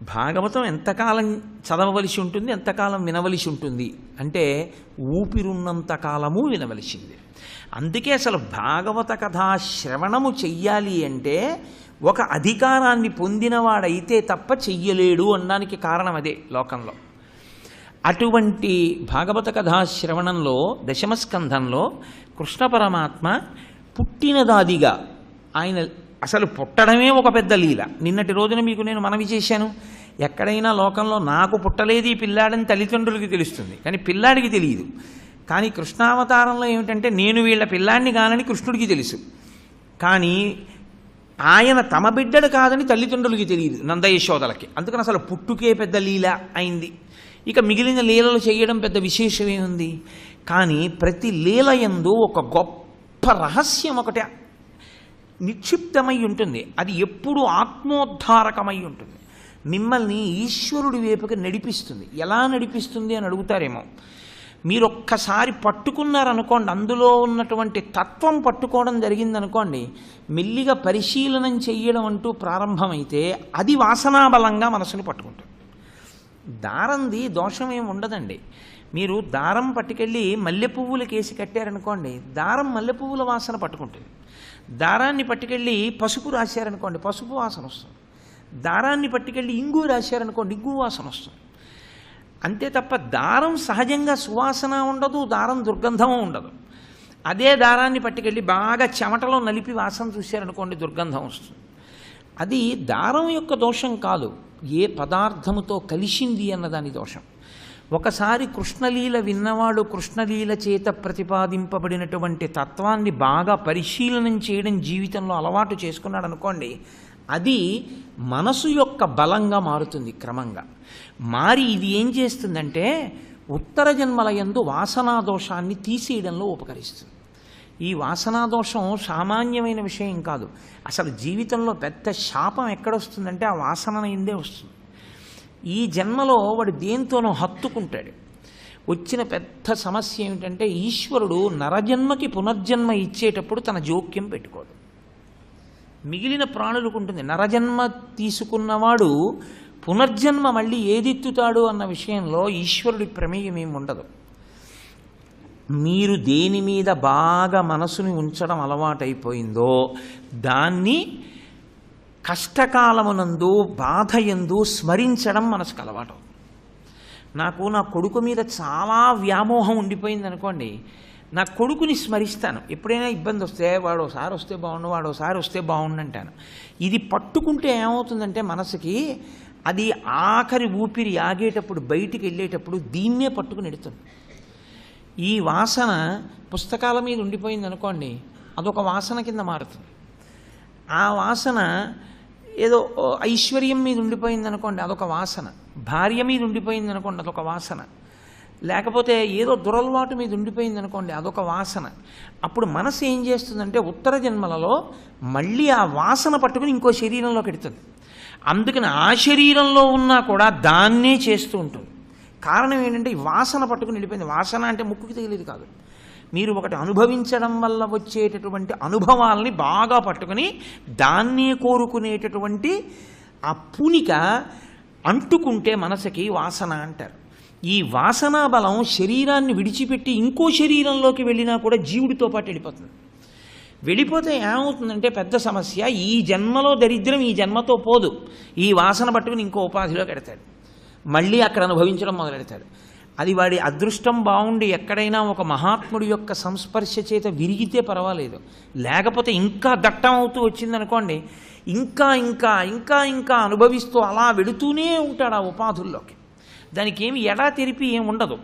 భాగవతం ఎంతకాలం చదవవలసి ఉంటుంది, ఎంతకాలం వినవలసి ఉంటుంది అంటే ఊపిరున్నంత కాలము వినవలసింది. అందుకే అసలు భాగవత కథా శ్రవణము చెయ్యాలి అంటే ఒక అధికారాన్ని పొందినవాడైతే తప్ప చెయ్యలేడు అనడానికి కారణం అదే లోకంలో. అటువంటి భాగవత కథా శ్రవణంలో దశమస్కంధంలో కృష్ణ పరమాత్మ పుట్టినదాదిగా ఆయన అసలు పుట్టడమే ఒక పెద్ద లీల. నిన్నటి రోజున మీకు నేను మనవి చేశాను, ఎక్కడైనా లోకంలో నాకు పుట్టలేదు ఈ పిల్లాడని తల్లిదండ్రులకి తెలుస్తుంది, కానీ పిల్లాడికి తెలియదు. కానీ కృష్ణావతారంలో ఏమిటంటే నేను వీళ్ళ పిల్లాడిని కానని కృష్ణుడికి తెలుసు, కానీ ఆయన తమ బిడ్డడు కాదని తల్లిదండ్రులకి తెలియదు, నందయశోదలకి. అందుకని అసలు పుట్టుకే పెద్ద లీల అయింది. ఇక మిగిలిన లీలలు చేయడం పెద్ద విశేషమే ఉంది. కానీ ప్రతి లీల యందు ఒక గొప్ప రహస్యం ఒకటి నిక్షిప్తమై ఉంటుంది. అది ఎప్పుడు ఆత్మోద్ధారకమై ఉంటుంది, మిమ్మల్ని ఈశ్వరుడి వైపుకి నడిపిస్తుంది. ఎలా నడిపిస్తుంది అని అడుగుతారేమో. మీరు ఒక్కసారి పట్టుకున్నారనుకోండి, అందులో ఉన్నటువంటి తత్వం పట్టుకోవడం జరిగిందనుకోండి, మెల్లిగా పరిశీలనం చెయ్యడం అంటూ ప్రారంభమైతే అది వాసనాబలంగా మనసుని పట్టుకుంటుంది. దారంది దోషమేమి ఉండదండి. మీరు దారం పట్టుకెళ్ళి మల్లె పువ్వులు కేసి కట్టారనుకోండి, దారం మల్లె పువ్వుల వాసన పట్టుకుంటుంది. దారాన్ని పట్టుకెళ్ళి పసుపు రాశారనుకోండి, పసుపు వాసన వస్తుంది. దారాన్ని పట్టుకెళ్ళి ఇంగు రాశారనుకోండి, ఇంగు వాసన వస్తుంది. అంతే తప్ప దారం సహజంగా సువాసన ఉండదు, దారం దుర్గంధము ఉండదు. అదే దారాన్ని పట్టుకెళ్ళి బాగా చెమటలో నలిపి వాసన చూశారనుకోండి, దుర్గంధం వస్తుంది. అది దారం యొక్క దోషం కాదు, ఏ పదార్థముతో కలిసింది అన్నదాని దోషం. ఒకసారి కృష్ణలీల విన్నవాడు కృష్ణలీల చేత ప్రతిపాదింపబడినటువంటి తత్వాన్ని బాగా పరిశీలనం చేయడం జీవితంలో అలవాటు చేసుకున్నాడు అనుకోండి, అది మనసు యొక్క బలంగా మారుతుంది. క్రమంగా మారి ఇది ఏం చేస్తుందంటే ఉత్తర జన్మల యందు వాసనాదోషాన్ని తీసేయడంలో ఉపకరిస్తుంది. ఈ వాసనాదోషం సామాన్యమైన విషయం కాదు. అసలు జీవితంలో పెద్ద శాపం ఎక్కడొస్తుందంటే ఆ వాసన ఎందే వస్తుంది. ఈ జన్మలో వాడు దేంతోనో హత్తుకుంటాడు. వచ్చిన పెద్ద సమస్య ఏమిటంటే ఈశ్వరుడు నరజన్మకి పునర్జన్మ ఇచ్చేటప్పుడు తన జోక్యం పెట్టుకోడు. మిగిలిన ప్రాణులకు ఉంటుంది. నరజన్మ తీసుకున్నవాడు పునర్జన్మ మళ్ళీ ఏదెత్తుతాడు అన్న విషయంలో ఈశ్వరుడి ప్రమేయం ఏమి ఉండదు. మీరు దేని మీద బాగా మనసుని ఉంచడం అలవాటైపోయిందో దాన్ని కష్టకాలమునందు బాధయందు స్మరించడం మనసుకు అలవాటు. నాకు నా కొడుకు మీద చాలా వ్యామోహం ఉండిపోయింది అనుకోండి, నా కొడుకుని స్మరిస్తాను. ఎప్పుడైనా ఇబ్బంది వస్తే వాడు ఒకసారి వస్తే బాగుండు, వాడు ఒకసారి వస్తే బాగుండు అంటాను. ఇది పట్టుకుంటే ఏమవుతుందంటే మనసుకి అది ఆఖరి ఊపిరి ఆగేటప్పుడు బయటికి వెళ్ళేటప్పుడు దీన్నే పట్టుకుని ఎడుతుంది. ఈ వాసన పుస్తకాల మీద ఉండిపోయింది అనుకోండి, అదొక వాసన కింద మారుతుంది. ఆ వాసన ఏదో ఐశ్వర్యం మీద ఉండిపోయింది అనుకోండి, అదొక వాసన. భార్య మీద ఉండిపోయింది అనుకోండి, అదొక వాసన. లేకపోతే ఏదో దురలవాటు మీద ఉండిపోయింది అనుకోండి, అదొక వాసన. అప్పుడు మనసు ఏం చేస్తుందంటే ఉత్తర జన్మలలో మళ్ళీ ఆ వాసన పట్టుకుని ఇంకో శరీరంలోకి ఎడుతుంది. అందుకని ఆ శరీరంలో ఉన్నా కూడా దాన్నే చేస్తూ ఉంటుంది. కారణం ఏంటంటే ఈ వాసన పట్టుకుని వెళ్ళిపోయింది. వాసన అంటే ముక్కుకి తగిలేది కాదు, మీరు ఒకటి అనుభవించడం వల్ల వచ్చేటటువంటి అనుభవాలని బాగా పట్టుకుని దాన్నే కోరుకునేటటువంటి ఆ పూనిక అంటుకుంటే మనసుకి వాసన అంటారు. ఈ వాసనా బలం శరీరాన్ని విడిచిపెట్టి ఇంకో శరీరంలోకి వెళ్ళినా కూడా జీవుడితో పాటు వెళ్ళిపోతుంది. వెళ్ళిపోతే ఏమవుతుందంటే పెద్ద సమస్య, ఈ జన్మలో దరిద్రం ఈ జన్మతో పోదు. ఈ వాసన పట్టుకుని ఇంకో ఉపాధిలో పెడతాడు, మళ్ళీ అక్కడ అనుభవించడం మొదలెడతాడు. అది వాడి అదృష్టం బాగుండి ఎక్కడైనా ఒక మహాత్ముడి యొక్క సంస్పర్శ చేత విరిగితే పర్వాలేదు, లేకపోతే ఇంకా దట్టం అవుతూ వచ్చిందనుకోండి, ఇంకా ఇంకా ఇంకా ఇంకా అనుభవిస్తూ అలా వెళుతూనే ఉంటాడు ఆ ఉపాధుల్లోకి. దానికి ఏమి ఎడా తెరిపి ఏమి ఉండదు.